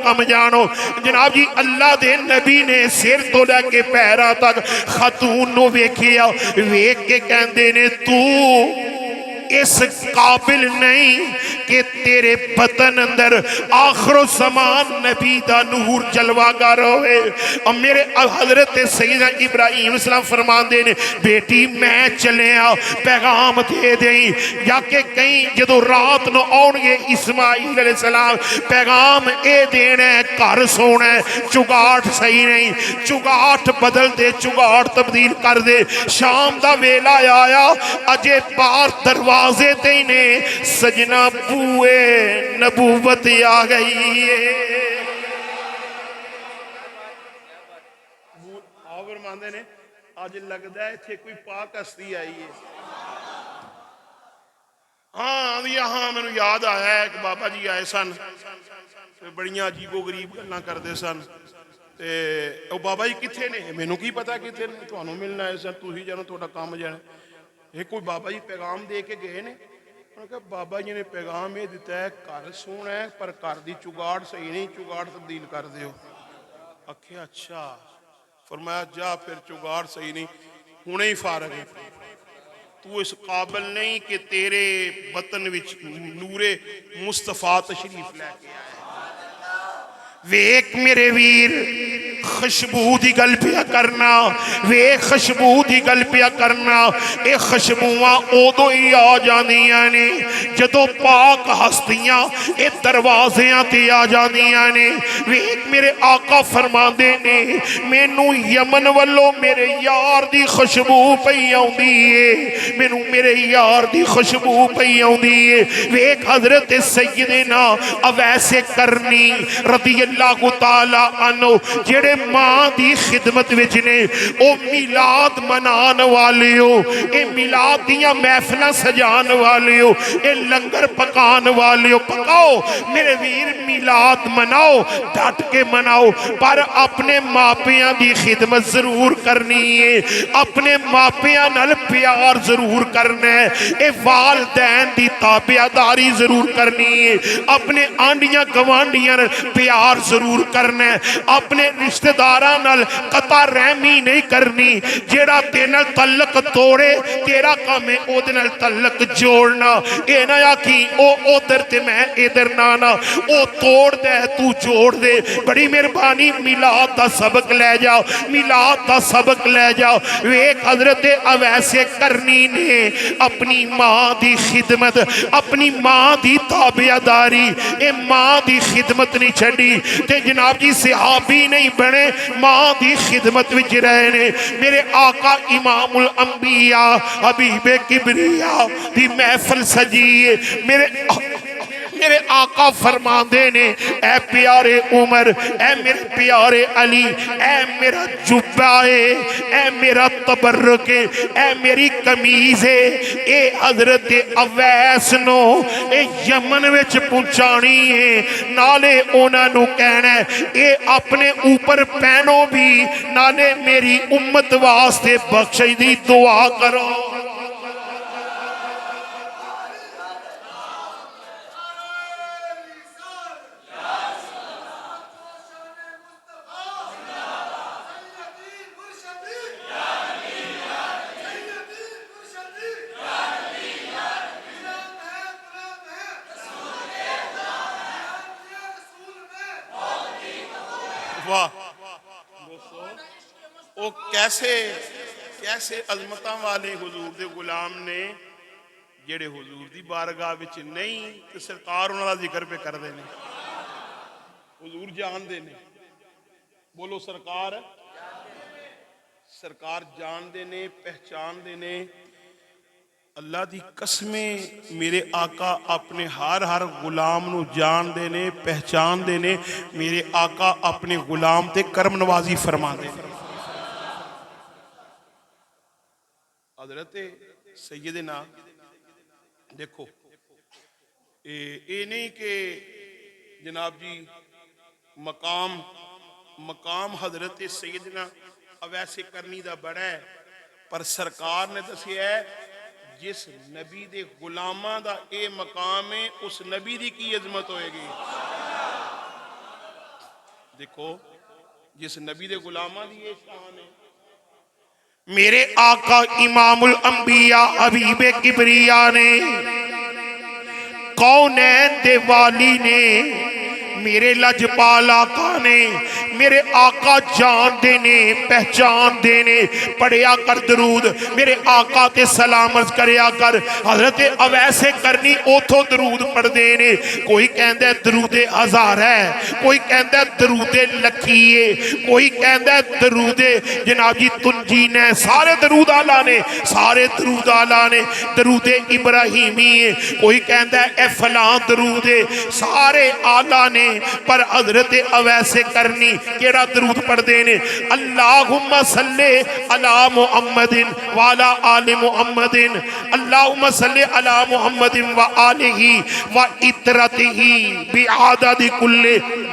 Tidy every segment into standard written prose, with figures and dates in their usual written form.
کم جانو جناب جی اللہ دے نبی نے سر تو لے کے پیرا تک خاتون نو ویکھیا ویکھ کے کہندے نے تو اس قابل نہیں کہ تیرے بطن اندر آخر و زمان نبی دا نور جلوہ گر ہوئے. اور میرے حضرت سیدنا ابراہیم السلام فرماندے نے بیٹی میں چلے پیغام دے دیں یا کہ کہیں جدو رات نو آن گے اسماعیل علیہ السلام پیغام اے دینا ہے گھر سونا ہے چگاٹ صحیح نہیں چگاٹ بدل دے چگاٹ تبدیل کر دے. شام دا ویلا آیا اجے بار دروازے دینے سجنہ بوئے نبوت آ گئی ہے. آور ماندے نے آج لگتا ہے تھے کوئی پاک ہستی آئی ہے. ہاں یہاں میں یاد آیا ہے کہ بابا جی آئے سن بڑیاں عجیب و غریب گلاں کرتے سن او بابا جی کتھے نے مینوں کی پتا کتھے نے تانوں ملنا ہے سن تسی جانو تہاڈا کام جانا. ایک کوئی بابا جی پیغام دے کے گئے نے انہوں نے کہا بابا جی نے پیغام یہ دیتا ہے گھر سونا ہے پر گھر دی چگاڑ صحیح نہیں چگاڑ تبدیل کر دیو. آکھیا اچھا فرمایا جا پھر چگاڑ صحیح نہیں ہونے ہی فارغ ہے تو اس قابل نہیں کہ تیرے بطن وچ نور مصطفیٰ تشریف لے کے آئے. ویک میرے ویر خوشبو دی گل پیا کرنا ویک خوشبو دی گل پیا کرنا اے خوشبوواں ادو ہی آ جاندیاں نے جدو پاک ہستیاں اے دروازیاں تے آ جاندیاں نے. ویک میرے آقا فرماندے نے مینوں یمن والو میرے یار دی خوشبو پئی آوندی ہے مینوں میرے یار دی خوشبو پئی آوندی ہے. ویک حضرت سیدنا اویس کرنی رضی اللہ تعالی عنہ جڑے ماں دی خدمت وچ نے او میلاد منان والے ہو اے میلاد دیاں محفلاں سجان والے ہو اے لنگر پکان والے ہو. پکاؤ میرے ویر میلاد مناؤ ڈٹ کے مناؤ پر اپنے ماپیاں دی خدمت ضرور کرنی ہے اپنے ماپیاں نال پیار ضرور کرنا ہے اے والدین دی تابعداری ضرور کرنی ہے اپنے آنڈیاں گوانڈیاں پیار ضرور کرنا ہے اپنے رشتہ داراں نال قطع رحمی نہیں کرنی. جیڑا تیرے تعلق توڑے تیرا کام ہے او دے نال تعلق جوڑنا. اے نہ آکھی او ادھر تے میں ادھر نانا او توڑ دے تو جوڑ دے. بڑی مہربانی میلاد دا سبق لے جاؤ میلاد دا سبق لے جاؤ. ایک حضرت اویس کرنی نے اپنی ماں دی خدمت اپنی ماں دی تابعداری اے ماں دی خدمت نہیں چھڑی تے جناب جی صحابی نہیں بنے ماں دی خدمت وچ رہنے. میرے آقا امام الانبیاء حبیب کبریا دی محفل سجیے میرے آقا فرماندے نے اے پیارے عمر اے میرے پیارے علی اے میرا جبائے اے میرا تبرک اے میری قمیض اے حضرت اویس نو اے یمن وچ پہنچانی ہے نالے اونا نو کہنا ہے اے اپنے اوپر پہنو بھی نالے میری امت واسطے بخشش دی دعا کرو. وہ کیسے عظمتاں والے حضور دے غلام نے جڑے حضور دی بارگاہ وچ نہیں تے سرکار انہاں دا ذکر پہ کر دے نے حضور جان دے نے بولو سرکار جان دے نے پہچان دے نے. اللہ دی قسمیں میرے آقا اپنے ہر غلام نو جان دے نے پہچان دے نے. میرے آقا اپنے غلام تے کرم نوازی فرما دے. حضرت سیدنا دیکھو اے نہیں کہ جناب جی مقام حضرت سیدنا اویس کرنی دا بڑا ہے پر سرکار نے دسیا ہے جس نبی دے غلاماں دا اے مقام ہے اس نبی دی کی عظمت ہوئے گی. دیکھو جس نبی دے غلاماں دی یہ شان ہے. میرے آقا امام الانبیاء حبیب کبریا نے کونین دے والی نے میرے لجپال آقا نے میرے آقا جان دینے پہچان دینے پڑھیا کر درود میرے آقا تے سلام عرض کریا کر. حضرت اویس کرنی اوتھو درود پڑھ دینے. کوئی کہندہ ہے درود ہزار ہے, کوئی کہندہ ہے درود لکھیے, کوئی کہندہ ہے درود جناب جی تنجین ہے. سارے درود آلہ نے, سارے درود آلہ نے. درود ابراہیمی ہے, کوئی کہندہ ہے اے فلان درود ہے. سارے آلہ نے پر حضرت اویس کرنی کیڑا درود پڑھ دینے. اللہم صلی علی محمد وعلی آل محمد, اللہم صلی علی محمد وآلہ وعطرتہ بعدد کل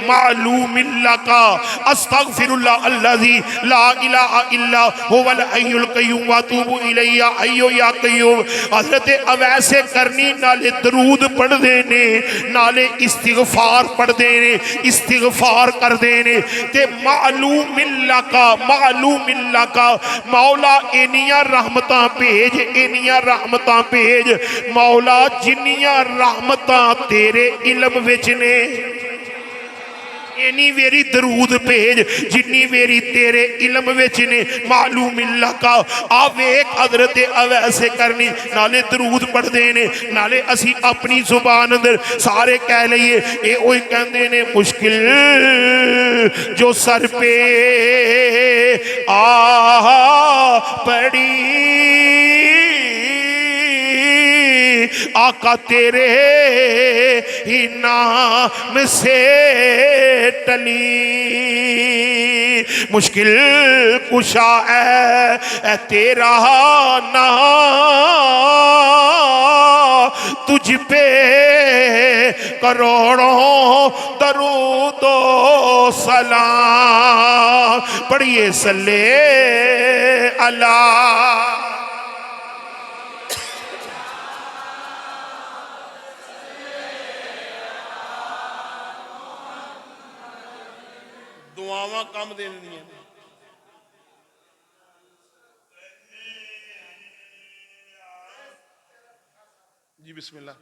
معلوم لکا استغفر اللہ الذی لا الہ الا هو الحی القیوم واتوب الیہ حی یا قیوم. حضرت اویس کرنی نالے درود پڑھ دینے, نالے استغفار پڑھ دینے, استغفار کر دینے. تے معلوم اللہ کا, معلوم اللہ کا مولا انیاں رحمتاں بھیج, انیاں رحمتاں بھیج مولا جنیاں رحمتاں تیرے علم وچ نے. اینی ویری درود بھیج جنی ویری تیرے علم وچ نے. معلوم اللہ کا آویک حضرت اویس کرنی نالے درود پڑھ دینے, نالے اسی اپنی زبان اندر سارے کہہ لئیے اے اوئی کہندے نے مشکل جو سر پہ پڑی آقا تیرے ہی نام سے ٹلی. مشکل کشا اے تیرا نام, تجھ پہ کروڑوں درود و سلام. پڑھیے صلی اللہ. دعاواں کم دینی ہیں. جی بسم اللہ.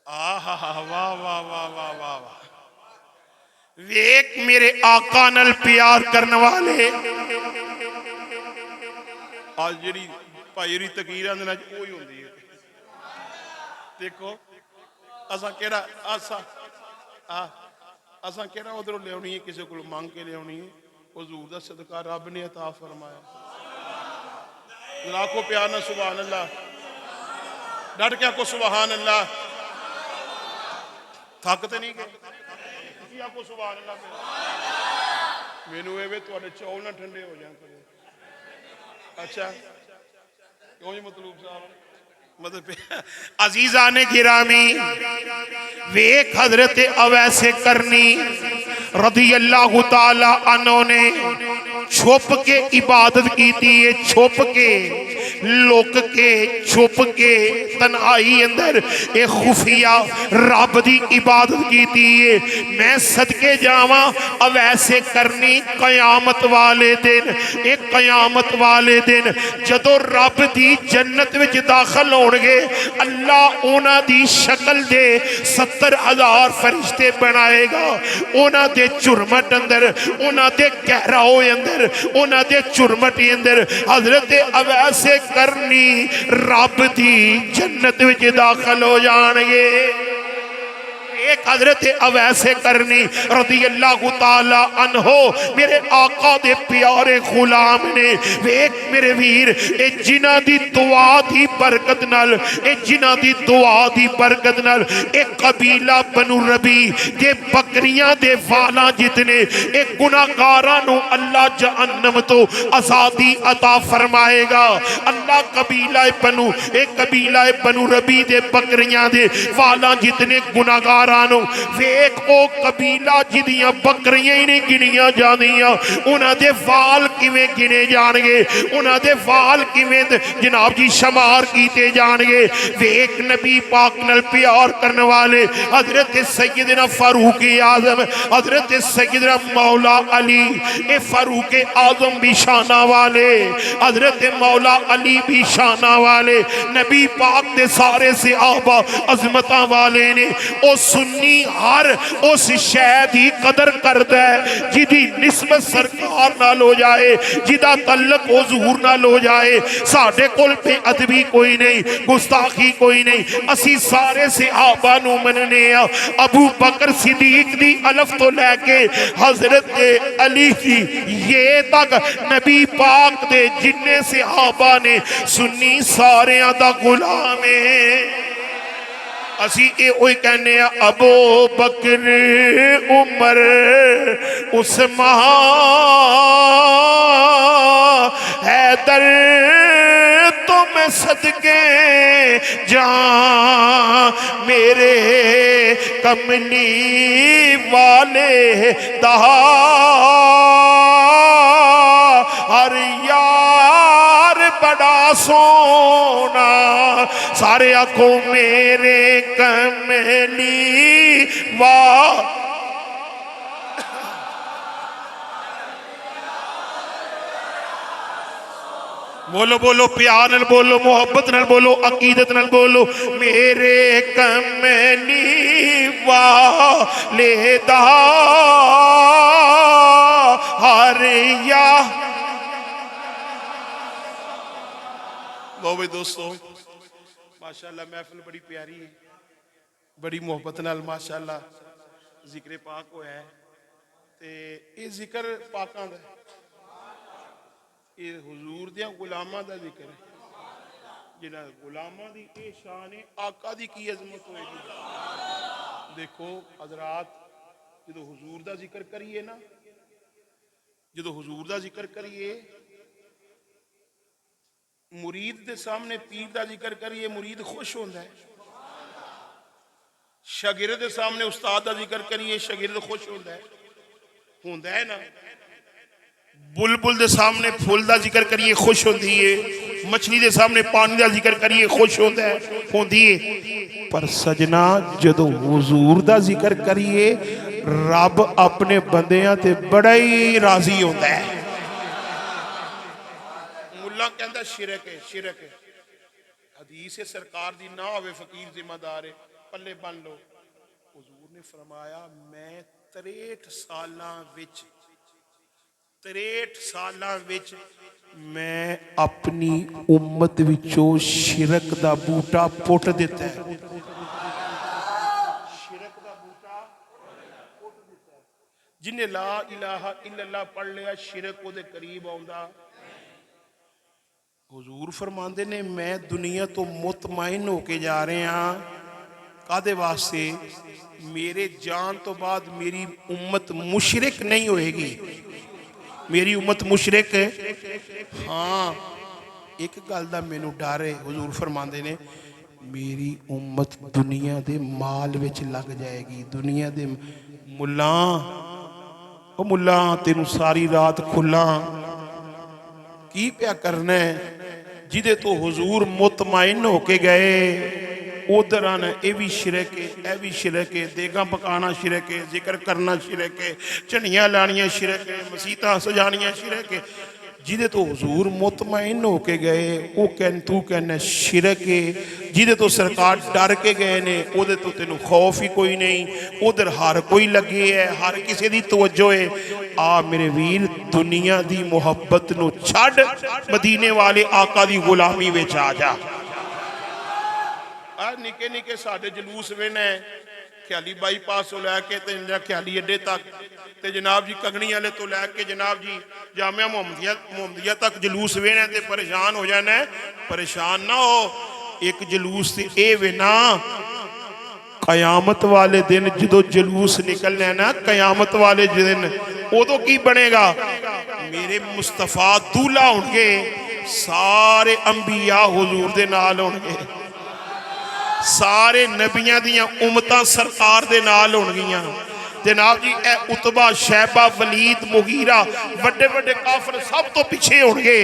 آہا واہ واہ واہ واہ واہ. ویک میرے آقا نال پیار کرنے والے آج جڑی پائری تقیرہ اندر کوئی ہوندی ہے. دیکھو اساں کیڑا اساں کیڑا ادھروں لے ہونی ہے, کسی کو مانگ کے لے ہونی ہے. حضور دا صدقہ رب نے عطا فرمایا. لاکھوں پیار نہ سبحان اللہ. ڈٹ کے کو سبحان اللہ. تھکتے نہیں گئے کو سبحان اللہ. مینوں اے تواڈے چاول نہ ٹھنڈے ہو جان کرے. اچھا کیوں جی مطلوب صاحب عزیزان گرامی ویک حضرت اویس کرنی رضی اللہ تعالی عنہ نے چھپ کے عبادت کی تھی. چھپ کے لوک کے چھپ کے تنہائی اندر ایک خفیہ رب دی عبادت کی تھی. میں صدقے جاواں اویس کرنی قیامت والے دن, ایک قیامت والے دن جدو رب دی جنت وچ داخل ہونگے اللہ اونا دی شکل دے 70,000 فرشتے بنائے گا. اونا دے چرمٹ اندر, اونا دے گہراؤ اندر, اونا دے چرمٹ اندر حضرت اویس کرنی رب دی جنت وچ داخل ہو جانگے. ایک حضرت اویس کرنی رضی اللہ تعالی عنہ میرے آقا دے پیارے غلام نے ایک میرے ویر اے جنہ دی دعا دی برکت نال, اے جنہ دی دعا دی برکت نال ایک قبیلہ بنو ربی دے بکریاں دے والا جتنے ایک گناہگاراں نو اللہ جہنم تو آزادی عطا فرمائے گا. اللہ قبیلہ بنو ربی دے بکریاں دے والا جتنے گناہگار یارانو ویک او قبیلہ جدیاں بکریاں ہی نہیں گنیاں جاندیاں انہاں دے وال کیویں گنے جان گے انہاں دے وال کیویں جناب جی شمار کیتے جان گے ویک نبی پاک نال پیار کرنے والے حضرت سیدنا فاروق اعظم حضرت سیدنا مولا علی اے فاروق اعظم بھی شانہ والے حضرت مولا علی بھی شانہ والے نبی پاک دے سارے صحابہ عظمتاں والے نے او سنی ہر اس شہد ہی قدر کردہ ہے جدی نسبت سرکار نال ہو جائے جدا تعلق حضور نال ہو جائے ساڑھے کل پہ ادبی کوئی نہیں گستاخی کوئی نہیں اسی سارے صحابہ نو مننے ابو بکر صدیق دی الف تو لے کے حضرت علی کی یہ تک نبی پاک دے جننے صحابہ نے سنی سارے دا غلام ہیں اسی اے اوئی کہنے ابو بکر عمر عثمان حیدر تم صدقے جان میرے کملی والے دہا ہر یار بڑا سونا سارے آنکھوں میرے کملی والے بولو بولو پیار نال بولو محبت نال بولو عقیدت نال بولو میرے کملی والے دا ہر یا لو بھئی دوستو ماشاءاللہ محفل بڑی پیاری ہے بڑی محبت نال ماشاءاللہ ذکر پاک ہویا ہے تے یہ ذکر پاکاں دا یہ حضور دیاں غلامہ دا ذکر ہے جنہاں غلامہ دی اے شان آقا دی کی عظمت ہوئے گی دیکھو حضرات جدو حضور دا ذکر کریے نا جدو حضور دا ذکر کریے مرید دے سامنے پیر دا ذکر کریے مرید خوش ہوندہ ہے شاگرد دے سامنے استاد دا ذکر کریے شاگرد خوش ہوندہ ہے نا بلبل دے سامنے پھول دا ذکر کریے خوش ہوندی ہے مچھلی دے سامنے پانی دا ذکر کریے خوش ہوندی ہے پر سجنا جدو حضور دا ذکر کریے رب اپنے بندیاں تے بڑا ہی راضی ہوتا ہے ملا کہندہ شرک ہے حدیث سرکار دی نہ ہوئے فقیر ذمہ دار ہے پلے بن لو حضور نے فرمایا میں 63 سالاں وچ میں اپنی امت وچوں شرک دا بوٹا پٹ دیتا ہے شرک دا بوٹا پٹ دیتا ہے جنہیں لا الہ الا اللہ پڑھ لیا شرک کو دے قریب آؤندہ حضور فرماندے نے میں دنیا تو مطمئن ہو کے جا رہے ہیں کادے واسطے میرے جان تو بعد میری امت مشرک نہیں ہوئے گی میری امت مشرک ہے ہاں ایک گل دا مینوں ڈر ہے حضور فرماندے نے میری امت دنیا دے مال وچ لگ جائے گی دنیا دے ملاں تینوں ساری رات کھلاں کی پیا کرنا ہے جدے تو حضور مطمئن ہو کے گئے ادھر آنا اے بھی شرک ہے اے بھی شرک ہے دیگاں پکانا شرک ہے ذکر کرنا شرک ہے چنیاں لانیاں شرک ہے مسیتاں سجانیاں شرک ہے جدے تو حضور مطمئن ہو کے گئے تو کہنا شرک ہے جدے تو سرکار ڈر کے گئے نے ادھر تو تینوں خوف ہی کوئی نہیں ادھر ہر کوئی لگے ہے ہر کسی دی توجہ ہے آ میرے ویر دنیا دی محبت نو چھڑ مدینے والے آقا دی غلامی وچ آ جا نکے نکے ساڑھے جلوس وینے خیالی بائی پاس ہو لے کے خیالی اڈے تک تے جناب جی کگنی والے تو لے کے جناب جی جامعہ محمدیہ تک جلوس وینے تے پریشان ہو جانا ہے پریشان نہ ہو ایک جلوس تے اے وینا قیامت والے دن جدو جلوس نکلنے ہیں نا قیامت والے دن وہ تو کی بنے گا میرے مصطفیٰ دولہ ہوں گے سارے انبیاء حضور دے نال ہوں گے سارے نبیاں دیاں امتاں سرکار دے نال ہونگیاں جناب جی اے اتبا شیبہ ولید مغیرہ بڑے بڑے کافر سب تو پیچھے ہونگے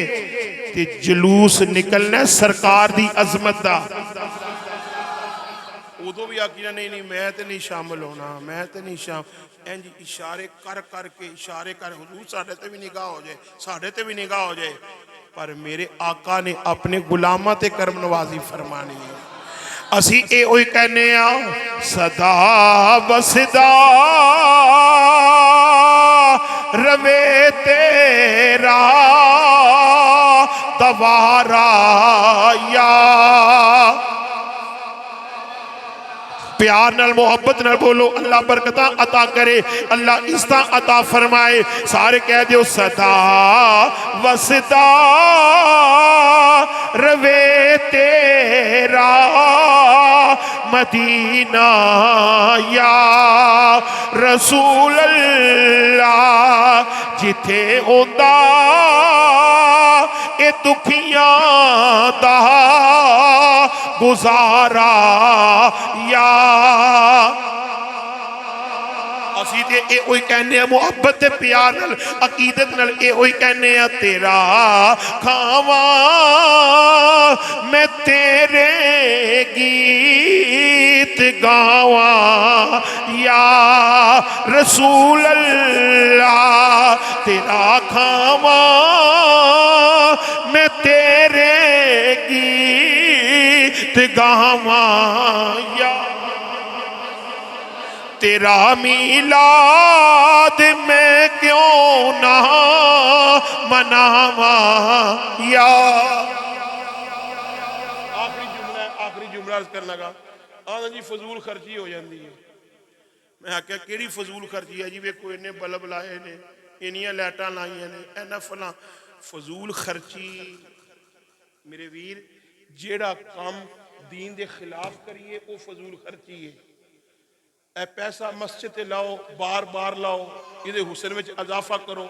تے جلوس نکلنے سرکار دی عظمت دا ادو بھی آکینا نہیں میں تے نہیں شامل ہونا میں تے نہیں شامل این جی اشارے کر کے اشارے کر حضور ساڑھے تے بھی نگاہ ہو جائے ساڑھے تے بھی نگاہ ہو جائے پر میرے آقا نے اپنے غلامہ تے کرم نوازی فرمانی ہے اسی اے اوئی کہنے آؤ صدا بصدا روے تیرا دوارا یا پیار نال محبت نال بولو اللہ برکتاں عطا کرے اللہ عزتاں عطا فرمائے سارے کہہ دیو صدا وصدا روے تیرا مدینہ یا رسول اللہ جتھے ہوندا اے دکھیاں دا گزارا یا اسی تے اے اوئی کہنے ہیں محبت پیار نال عقیدت نال اے اوئی کہنے ہیں تیرا کھاواں میں تیرے گیت گاواں یا رسول اللہ تیرا کھاواں میں تیرے گیت گاواں یا تیرا میلاد میں کیوں نہ مناواں یا آخری جملہ عرض کرنا لگا آنا جی فضول خرچی ہو جاندی ہے میں کہا کیڑی فضول خرچی ہے جی وے کوئی نے بلب لائے نے انیاں لیٹاں لائیں نے اینا فلاں فضول خرچی میرے ویر جیڑا کام دین دے خلاف کریے وہ فضول خرچی ہے اے پیسہ مسجد لاؤ بار بار لاؤ یہ حسن میں اضافہ کرو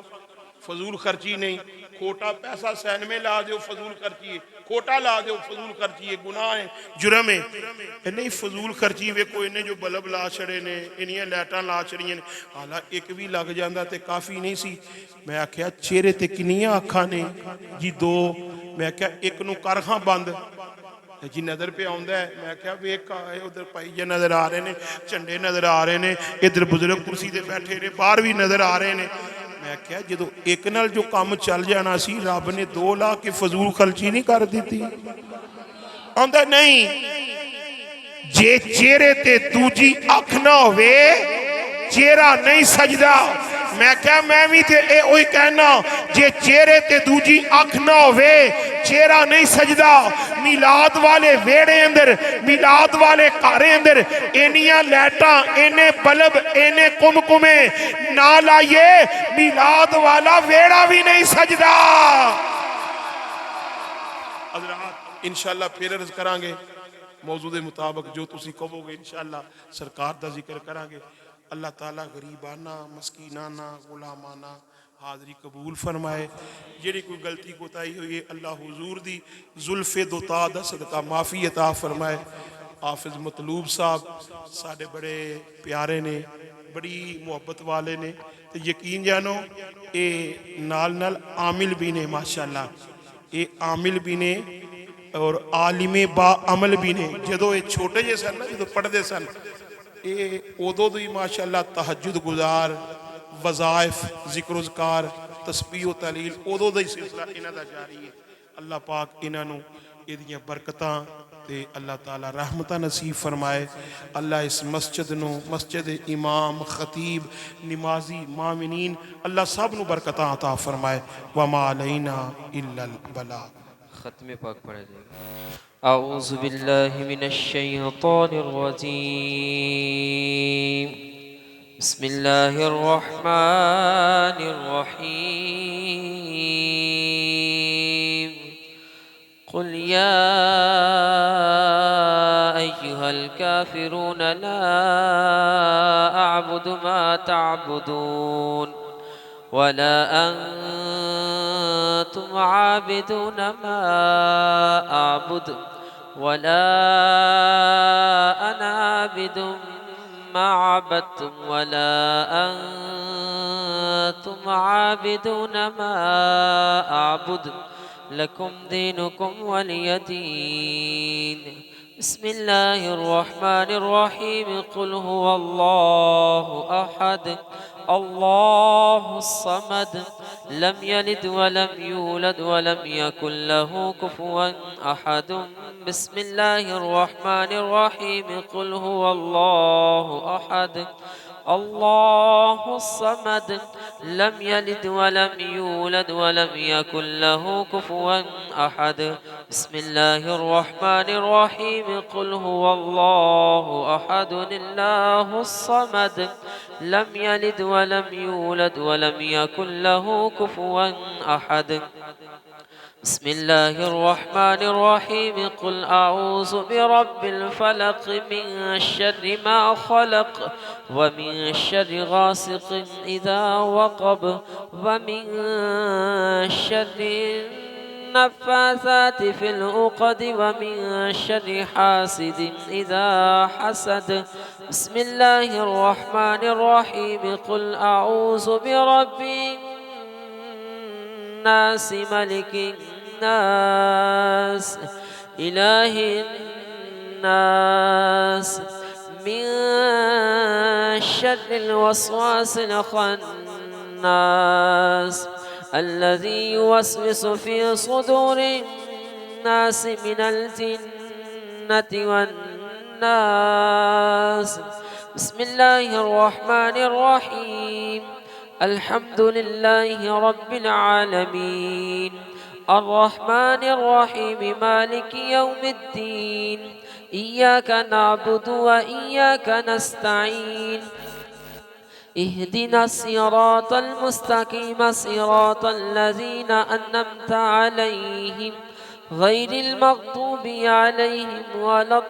فضول خرچی نہیں کھوٹا پیسہ سین میں لا دیو فضول خرچی ہے کھوٹا لا دیو فضول خرچی ہے گناہ ہے جرم ہے نہیں فضول خرچی وے کوئی نے جو بلب لا چھڑے نے انہیں لیٹاں لا چھڑی ہیں حالا ایک بھی لگ جاندہ تے کافی نہیں سی میں آکھیا چہرے تے کنیاں آکھا نے جی دو میں آکھیا ایک نو کارخاں بند جی نظر پہ آؤندہ ہے میں کہا ویک آئے ادھر پائیے نظر آ رہے نے چنڈے نظر آ رہے نے ادھر بزرگ کرسی دے بیٹھے نے باہر بھی نظر آ رہے نے میں کہا جدو ایک نال جو کام چل جانا سی رب نے 2 لاکھ کی فضول خرچی نہیں کر دی تھی آندہ نہیں جے چہرے تے دوجی اکھ نہ ہوئے چہرہ نہیں سجدہ میں کہا میں بھی تے اے اوئی کہنا جے چہرے تے دوجی اکھ نہ ہوئے چہرہ نہیں سجدہ میلاد والے ویڑے اندر میلاد والے کارے اندر اینیاں لیٹاں اینے بلب اینے کم کمیں نہ لائیے میلاد والا ویڑا بھی نہیں سجدہ حضرات انشاءاللہ پھر عرض کرانگے موضوع دے مطابق جو تسی کہو گے انشاءاللہ سرکار دا ذکر کرانگے اللہ تعالیٰ غریبانہ مسکینانہ غلامانہ حاضری قبول فرمائے جیڑی کوئی غلطی کوتاہی ہوئی ہے اللہ حضور دی زلف دوتا دا صدقہ معافی عطا فرمائے حافظ مطلوب صاحب ساڑھے بڑے پیارے نے بڑی محبت والے نے تو یقین جانو اے نال نال عامل بھی نے ماشاءاللہ اے عامل بھی نے اور عالم با عمل بھی نے جدو اے چھوٹے جے سن جدو پڑھ دے سن اے ادو دی ماشاءاللہ تہجد گزار وظائف ذکر و اذکار تسبیح و تعلیل ادو دی سلسلہ انہاں دا جاری ہے اللہ پاک انہاں نو ایدیاں برکتاں تے اللہ تعالی رحمتہ نصیب فرمائے اللہ اس مسجد نو مسجد امام خطیب نمازی مامنین اللہ سب نو برکتاں عطا فرمائے وما علینا الا البلاغ ختم پاک پڑھا جائے گا اعوذ باللہ من الشیطان الرجیم بسم اللہ الرحمن الرحیم قل یا ایہا الکافرون لا اعبد ما تعبدون ولا أنتم عابدون ما أعبد ولا عابد ما عبدتم ولا أنتم عابدون ما أعبد لكم دينكم ولي دين. بسم الله الرحمن الرحيم. قل هو الله أحد الله الصمد لم يلد ولم يولد ولم يكن له كفوا أحد. بسم الله الرحمن الرحيم. قل هو الله أحد الله الصمد لم يلد ولم يولد ولم يكن له كفوا أحد. بسم الله الرحمن الرحيم. قل هو الله أحد الله الصمد لم يلد ولم يولد ولم يكن له كفوا أحد. بسم الله الرحمن الرحيم. قل أعوذ برب الفلق من شر ما خلق ومن شر غاسق إذا وقب ومن شر النفاثات في العقد ومن شر حاسد إذا حسد. بسم الله الرحمن الرحيم. قل أعوذ برب الناس ملك الناس إله الناس من شر الوسواس الخناس الذي يوسوس في صدور الناس من الجنة والناس. بسم الله الرحمن الرحيم. الحمد لله رب العالمين الرحمن الرحيم مالك يوم الدين إياك نعبد وإياك نستعين اهدنا الصراط المستقيم صراط الذين أنعمت عليهم غير المغضوب عليهم ولا الضالين.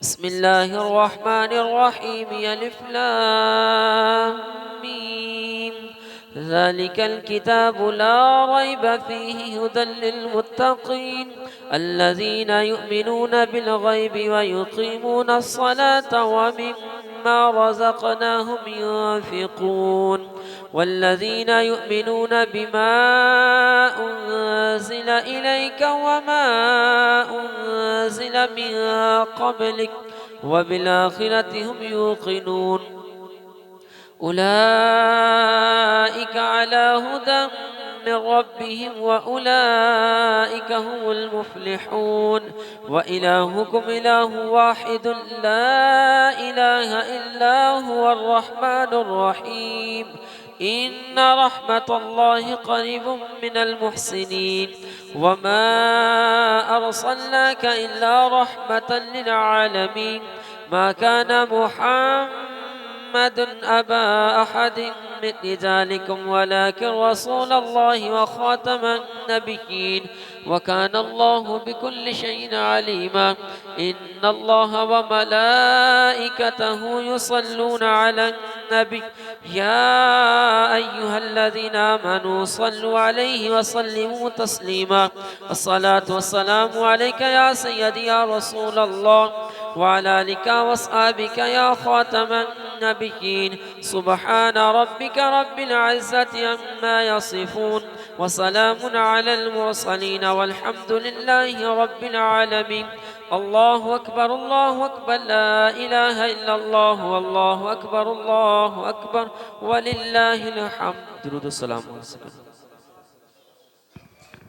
بسم الله الرحمن الرحيم. ألف لام ميم ذلك الكتاب لا ريب فيه هدى للمتقين الذين يؤمنون بالغيب ويقيمون الصلاة ومما رزقناهم ينفقون والذين يؤمنون بما أنزل إليك وما أنزل من قبلك وبالآخرة هم يوقنون أولئك على هدى من ربهم وأولئك هم المفلحون. وإلهكم إله واحد لا إله إلا هو الرحمن الرحيم. إن رحمة الله قريب من المحسنين وما أرسلناك إلا رحمة للعالمين. ما كان محمد أبا أحد من رجالكم ولكن رسول الله وخاتم النبيين وكان الله بكل شيء عليما. إن الله وملائكته يصلون على النبي يا أيها الذين آمنوا صلوا عليه وسلموا تسليما. الصلاة والسلام عليك يا سيدي يا رسول الله وعلى آلك وأصحابك يا خاتم النبيين. سبحان ربك رب العزة عما يصفون وسلام على المرسلين والحمد لله رب العالمين. الله أكبر الله أكبر لا إله إلا الله والله أكبر الله أكبر ولله الحمد. درود السلام عليكم.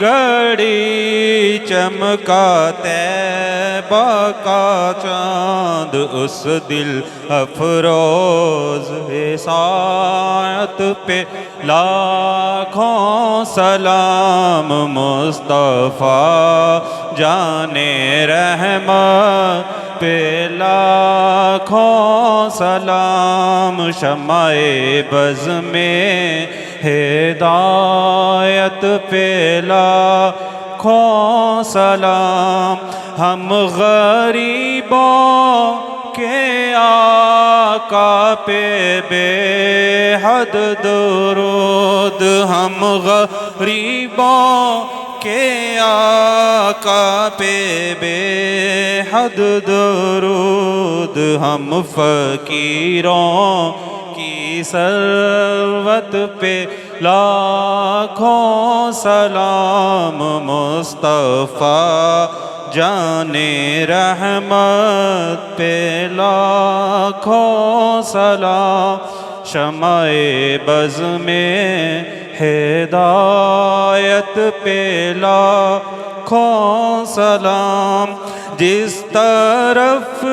گھڑی چمکا طیبہ کا چاند اس دل افروز ساعت پہ لاکھوں سلام مصطفیٰ جانے رحمت پہ لاکھوں سلام شمع بز میں ہدایت پہ لاکھوں سلام ہم غریبوں کے آقا پہ بے حد درود ہم غریبوں کے آقا پہ بے حد درود ہم فقیروں کی ثروت پہ لاکھوں سلام مصطفیٰ جانے رحمت پہ لاکھوں سلام شمع بز میں ہدایت پہ لاکھوں سلام جس طرف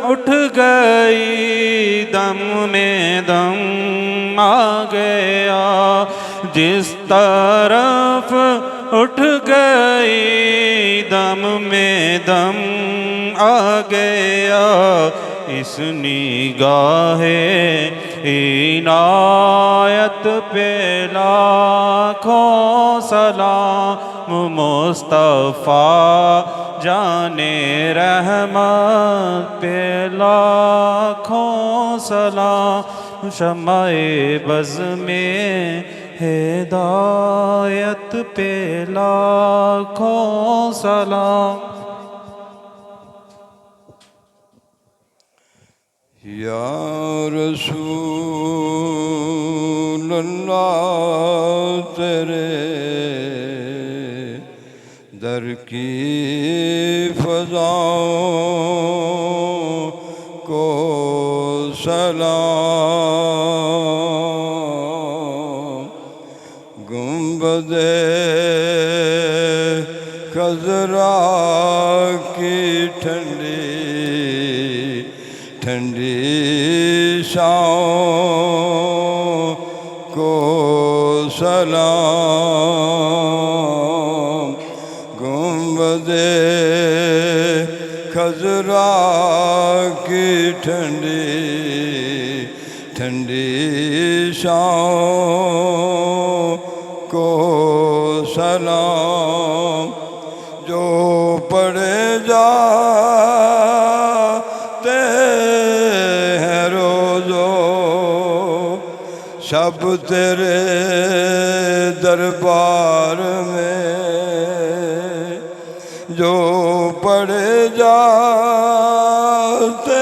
اٹھ گئی دم میں دم آ گیا جس طرف اٹھ گئی دم میں دم آ گیا اس نگاہ عنایت پہ لاکھوں سلام مصطفیٰ جانے رحمت پہ لاکھوں سلام شمع بز میں ہدایت پہ لاکھوں سلام یا رسول اللہ تیرے در کی فضاؤں کو سلام گنبد خضرا کی ٹھنڈی ٹھنڈی چھاؤں کو سلام گنبد خضرا کی ٹھنڈی ٹھنڈی چھاؤں کو سلام جو پڑے جاتے ہیں روزو شب تیرے دربار میں جو پڑے جاتے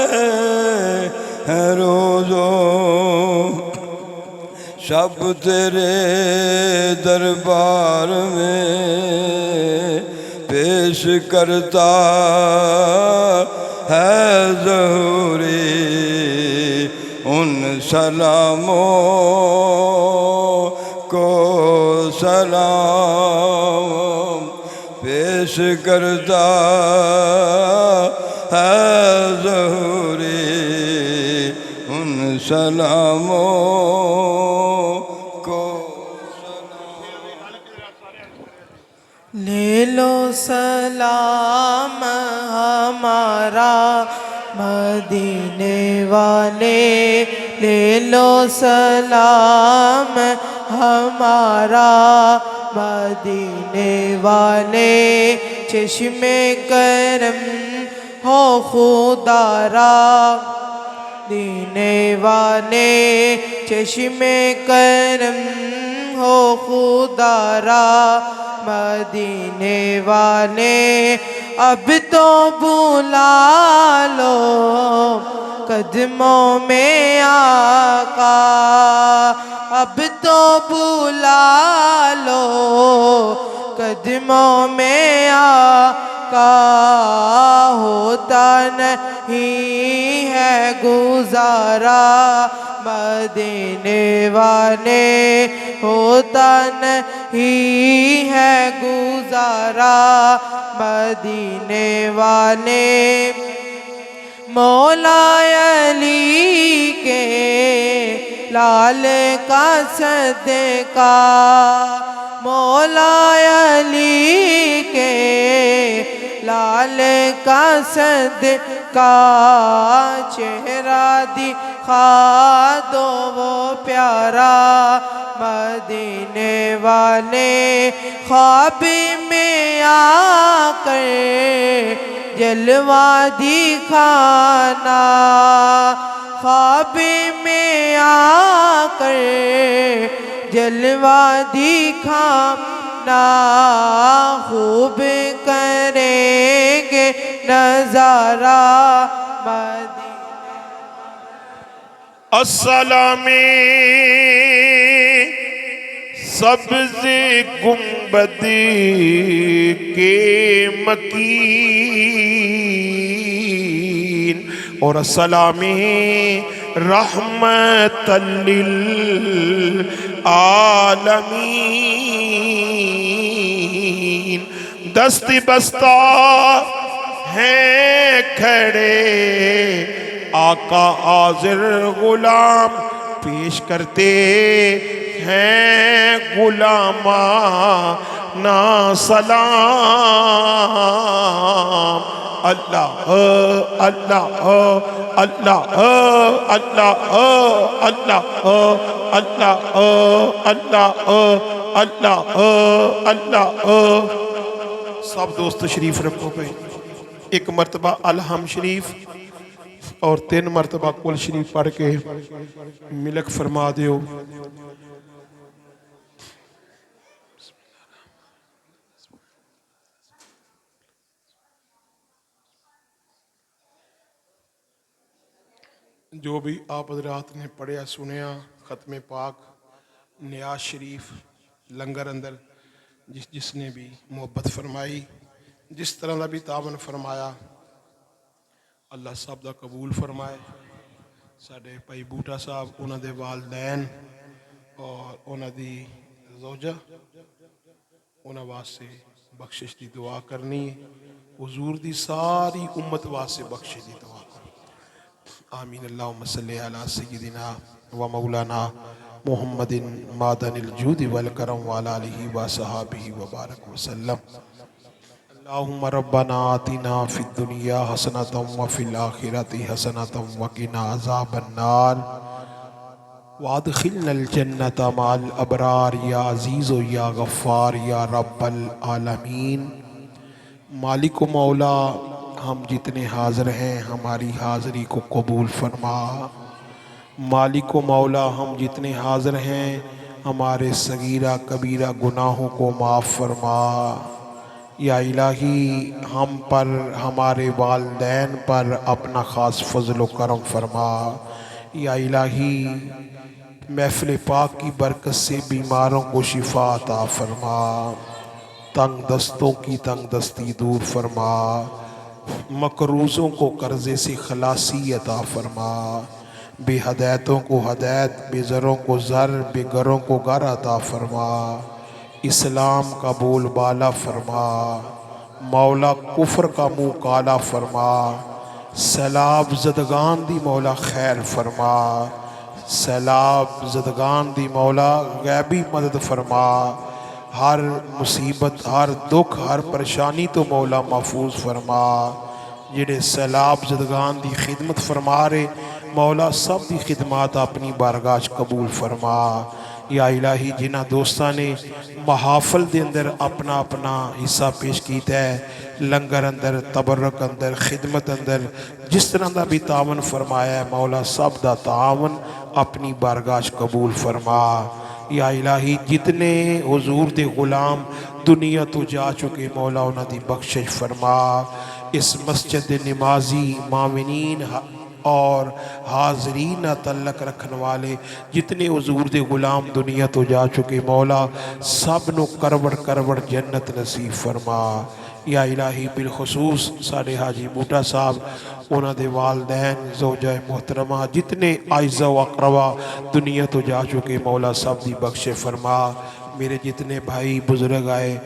ہیں روزو شب تیرے دربار میں پیش کرتا ہے ظہوری ان سلاموں کو سلام پیش کرتا ہے ظہوری ان سلاموں کو لے لو سلام ہمارا مدینے والے لے لو سلام ہمارا مدینے والے چشم کرم ہو خدا را دینے والے چشم کرم ہو خدا را مدینے والے اب تو بلا لو قدموں میں آقا اب تو بلا لو قدموں میں آقا ہوتا نہیں ہے گزارا مدینے والے ہوتا نہیں ہے گزارا مدینے والے مولا علی کے لال کا صدقہ مولا علی کے لال کا صدقہ چہرہ دکھا دو وہ پیارا مدینے والے خواب میں آ کر جلوہ دکھانا خواب میں آ کر جلوہ دکھانا خوب کریں گے نظارہ مدینہ السلام سبز گنبد کے مکین اور السلام رحمت للعالمین دست بستہ ہیں کھڑے آقا حاضر غلام پیش کرتے ہیں غلامانہ سلام اللہ اللہ اللہ اللہ اللہ اللہ اللہ اللہ اللہ سب دوست تشریف رکھو پہ ایک مرتبہ الحم شریف اور 3 مرتبہ کل شریف پڑھ کے ملک فرما دیو جو بھی آپ حضرات نے پڑھیا سنیا ختم پاک نیاز شریف لنگر اندر جس نے بھی محبت فرمائی جس طرح دا بھی تعاون فرمایا اللہ صاحب دا قبول فرمائے ساڑھے پائی بوٹا صاحب انہاں دے والدین اور انہاں دی زوجہ انہاں واسے بخشش دی دعا کرنی حضور دی ساری امت واسے بخشش دی دعا کرنی آمین اللہم صلی علی سیدنا و مولانا محمد مادن الجود والکرم وعلی آلہ و صحابہ وبارک وسلم اللہم ربنا آتنا فی الدنیا حسنة وفی الآخرة حسنة وقنا عذاب النار وادخلنا الجنة مع الابرار یا عزیز و یا غفار یا رب العالمین مالک و مولا ہم جتنے حاضر ہیں ہماری حاضری کو قبول فرما مالک و مولا ہم جتنے حاضر ہیں ہمارے صغیرہ کبیرہ گناہوں کو معاف فرما یا الہی ہم پر ہمارے والدین پر اپنا خاص فضل و کرم فرما یا الہی محفل پاک کی برکت سے بیماروں کو شفا عطا فرما تنگ دستوں کی تنگ دستی دور فرما مقروضوں کو قرضے سے خلاصی عطا فرما بے ہدایتوں کو ہدایت بے زروں کو زر بے گھروں کو گھر عطا فرما اسلام کا بول بالا فرما مولا کفر کا منہ کالا فرما سیلاب زدگان دی مولا خیر فرما سیلاب زدگان دی مولا غیبی مدد فرما ہر مصیبت ہر دکھ ہر پریشانی تو مولا محفوظ فرما جڑے سیلاب زدگان دی خدمت فرما رہے مولا سب دی خدمات اپنی بارگاہ قبول فرما یا الہی جنہ دوستاں نے محافل دے اندر اپنا اپنا حصہ پیش کیتا ہے لنگر اندر تبرک اندر خدمت اندر جس طرح دا بھی تعاون فرمایا ہے مولا سب دا تعاون اپنی بارگاہ قبول فرما یا الہی جتنے حضور دے غلام دنیا تو جا چکے مولا انہاں دی بخشش فرما اس مسجد نمازی معاونین اور حاضرین تعلق رکھن والے جتنے حضور دے غلام دنیا تو جا چکے مولا سب نو کروڑ کروڑ جنت نصیب فرما یا الہی بالخصوص ساڑھے حاجی بوٹا صاحب انہاں دے والدین زوجہ محترمہ جتنے اعزاء و اقربا دنیا تو جا چکے مولا سب دی بخش فرما میرے جتنے بھائی بزرگ آئے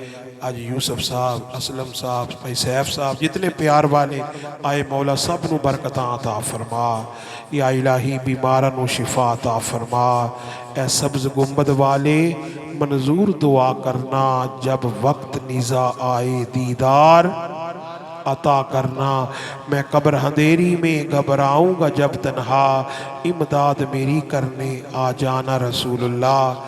آج یوسف صاحب اسلم صاحب بھائی سیف صاحب جتنے پیار والے آئے مولا سب نو برکتاں عطا فرما یا الہی بیمارن و شفا عطا فرما اے سبز گنبد والے منظور دعا کرنا جب وقت نزا آئے دیدار عطا کرنا میں قبر اندھیری میں گھبراؤں گا جب تنہا امداد میری کرنے آ جانا رسول اللہ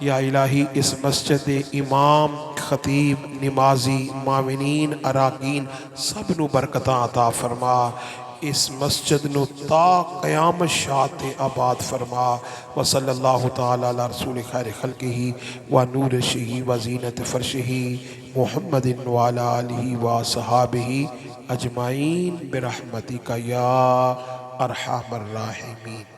یا الہی اس مسجد امام خطیب نمازی معاونین اراکین سب نو برکتاں عطا فرما اس مسجد نو تا قیامت شاعت آباد فرما وصلی اللہ تعالی علی رسول خیر خلقہ و نور شہی و زینت فرشہ محمد وعلی آلہ و صحابہ اجمعین برحمتک یا ارحم الراحمین.